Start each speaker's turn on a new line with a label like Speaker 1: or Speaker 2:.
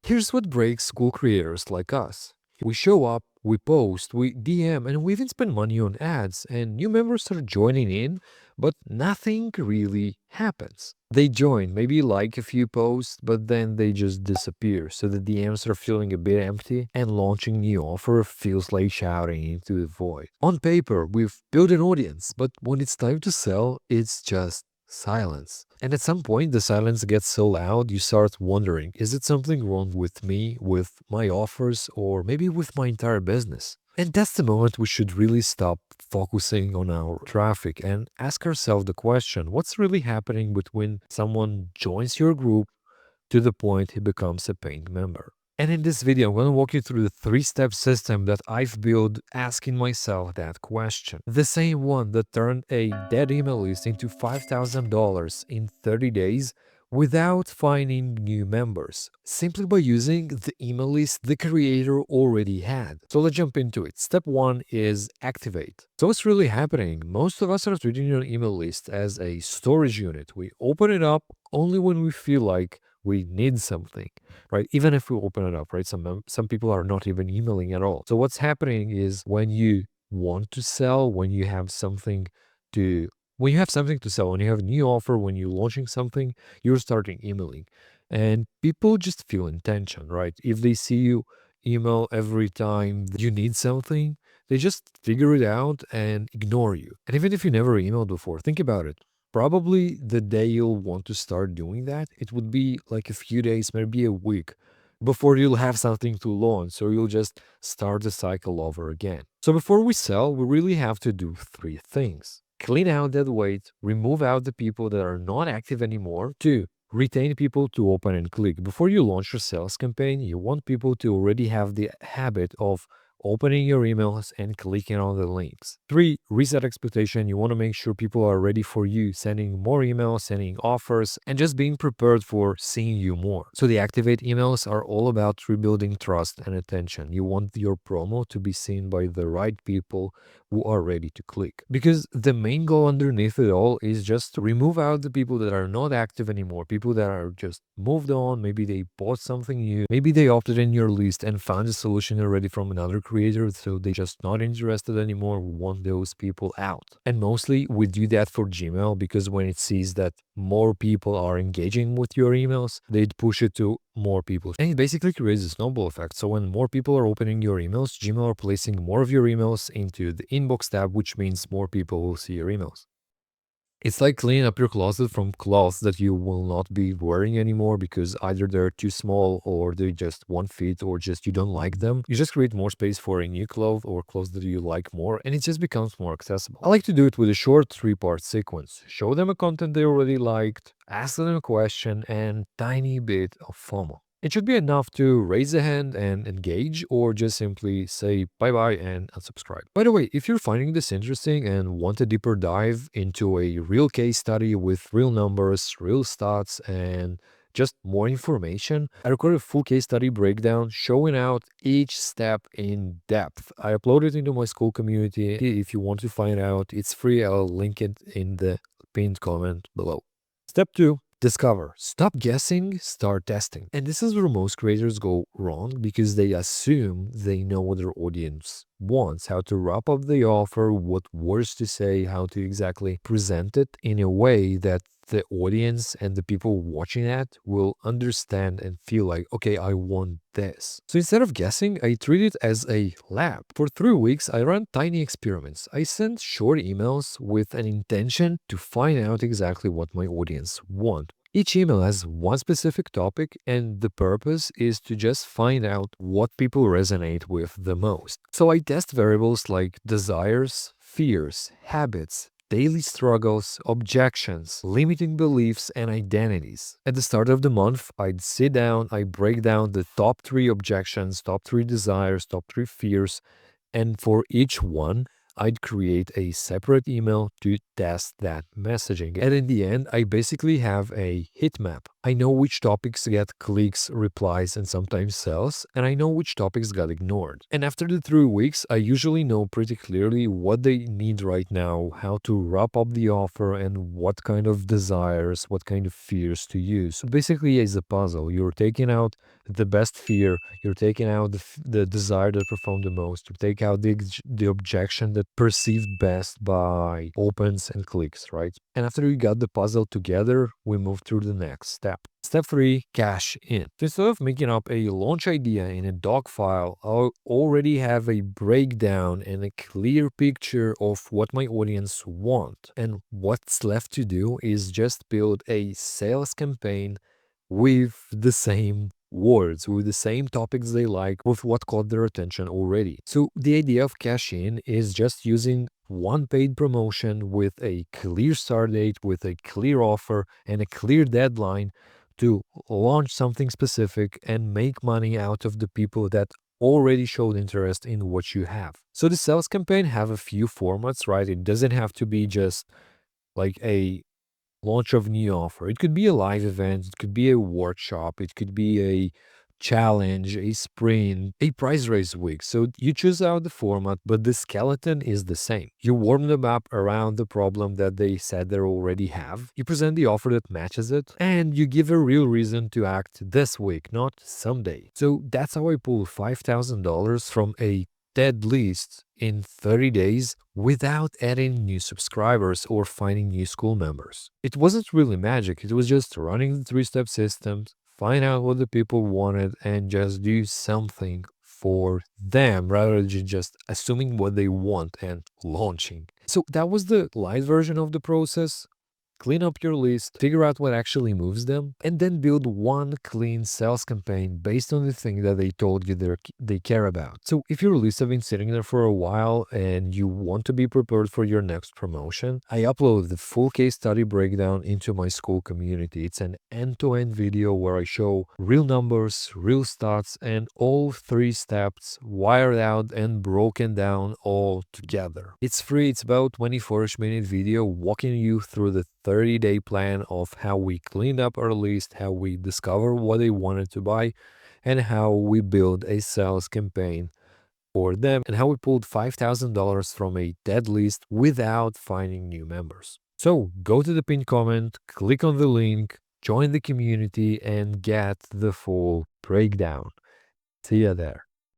Speaker 1: Here's what breaks school creators like us. We show up, we post, we DM, and we even spend money on ads, and new members are joining in, but nothing really happens. They join, maybe like a few posts, but then they just disappear, so the DMs are feeling a bit empty, and launching new offer feels like shouting into the void. On paper, we've built an audience, but when it's time to sell, it's just silence. And at some point, the silence gets so loud, you start wondering, is it something wrong with me, with my offers, or maybe with my entire business? And that's the moment we should really stop focusing on our traffic and ask ourselves the question, what's really happening between someone joins your group to the point he becomes a paying member? And in this video, I'm going to walk you through the three-step system that I've built asking myself that question. The same one that turned a dead email list into $5,000 in 30 days without finding new members, simply by using the email list the creator already had. So let's jump into it. Step one is activate. So what's really happening? Most of us are treating your email list as a storage unit. We open it up only when we feel like we need something, right? Even if we open it up, right? Some people are not even emailing at all. So what's happening is when you want to sell, when you have something to sell, when you have a new offer, when you're launching something, you're starting emailing. And people just feel intention, right? If they see you email every time you need something, they just figure it out and ignore you. And even if you never emailed before, think about it. Probably the day you'll want to start doing that, it would be like a few days, maybe a week, before you'll have something to launch. So you'll just start the cycle over again. So before we sell, we really have to do three things. Clean out that weight, remove out the people that are not active anymore. Two, retain people to open and click. Before you launch your sales campaign, you want people to already have the habit of opening your emails and clicking on the links. Three, reset expectation. You want to make sure people are ready for you, sending more emails, sending offers, and just being prepared for seeing you more. So the activate emails are all about rebuilding trust and attention. You want your promo to be seen by the right people who are ready to click. Because the main goal underneath it all is just to remove out the people that are not active anymore, people that are just moved on, maybe they bought something new, maybe they opted in your list and found a solution already from another creator, so they just not interested anymore. We want those people out. And mostly we do that for Gmail because when it sees that more people are engaging with your emails, they'd push it to more people. And it basically creates a snowball effect. So when more people are opening your emails, Gmail are placing more of your emails into the inbox tab, which means more people will see your emails. It's like cleaning up your closet from clothes that you will not be wearing anymore because either they're too small or they just won't fit or just you don't like them. You just create more space for a new clothes or clothes that you like more, and it just becomes more accessible. I like to do it with a short 3-part sequence. Show them a content they already liked, ask them a question, and tiny bit of FOMO. It should be enough to raise a hand and engage, or just simply say bye-bye and unsubscribe. By the way, if you're finding this interesting and want a deeper dive into a real case study with real numbers, real stats, and just more information, I recorded a full case study breakdown showing out each step in depth. I uploaded it into my Skool community. If you want to find out, it's free. I'll link it in the pinned comment below. Step 2. Discover. Stop guessing, start testing. And this is where most creators go wrong because they assume they know what their audience wants, how to wrap up the offer, what words to say, how to exactly present it in a way that the audience and the people watching that will understand and feel like, okay, I want this. So instead of guessing, I treat it as a lab. For 3 weeks, I ran tiny experiments. I sent short emails with an intention to find out exactly what my audience want. Each email has one specific topic, and the purpose is to just find out what people resonate with the most. So I test variables like desires, fears, habits, daily struggles, objections, limiting beliefs, and identities. At the start of the month, I'd sit down, I break down the top 3 objections, top 3 desires, top 3 fears, and for each one, I'd create a separate email to test that messaging. And in the end, I basically have a heat map. I know which topics get clicks, replies, and sometimes sales, and I know which topics got ignored. And after the 3 weeks, I usually know pretty clearly what they need right now, how to wrap up the offer, and what kind of desires, what kind of fears to use. So basically, it's a puzzle. You're taking out the best fear, you're taking out the desire that performed the most, you take out the objection that perceived best by opens and clicks, right? And after we got the puzzle together, we move through the next step. Step 3, cash in. So instead of making up a launch idea in a doc file, I already have a breakdown and a clear picture of what my audience want. And what's left to do is just build a sales campaign with the same words, with the same topics they like, with what caught their attention already. So the idea of cash in is just using one paid promotion with a clear start date, with a clear offer, and a clear deadline to launch something specific and make money out of the people that already showed interest in what you have. So the sales campaign have a few formats, right? It doesn't have to be just like a launch of new offer. It could be a live event, it could be a workshop, it could be a challenge, a sprint, a prize race week. So you choose out the format, but the skeleton is the same. You warm them up around the problem that they said they already have. You present the offer that matches it, and you give a real reason to act this week, not someday. So that's how I pull $5,000 from a dead list in 30 days without adding new subscribers or finding new Skool members. It wasn't really magic, it was just running the 3-step systems, find out what the people wanted, and just do something for them rather than just assuming what they want and launching. So that was the light version of the process. Clean up your list, figure out what actually moves them, and then build one clean sales campaign based on the thing that they told you they care about. So if your lists have been sitting there for a while and you want to be prepared for your next promotion, I upload the full case study breakdown into my Skool community. It's an end-to-end video where I show real numbers, real stats, and all 3 steps wired out and broken down all together. It's free. It's about 24-ish minute video walking you through the 30-day plan of how we cleaned up our list, how we discover what they wanted to buy, and how we build a sales campaign for them, and how we pulled $5,000 from a dead list without finding new members. So go to the pinned comment, click on the link, join the community, and get the full breakdown. See ya there.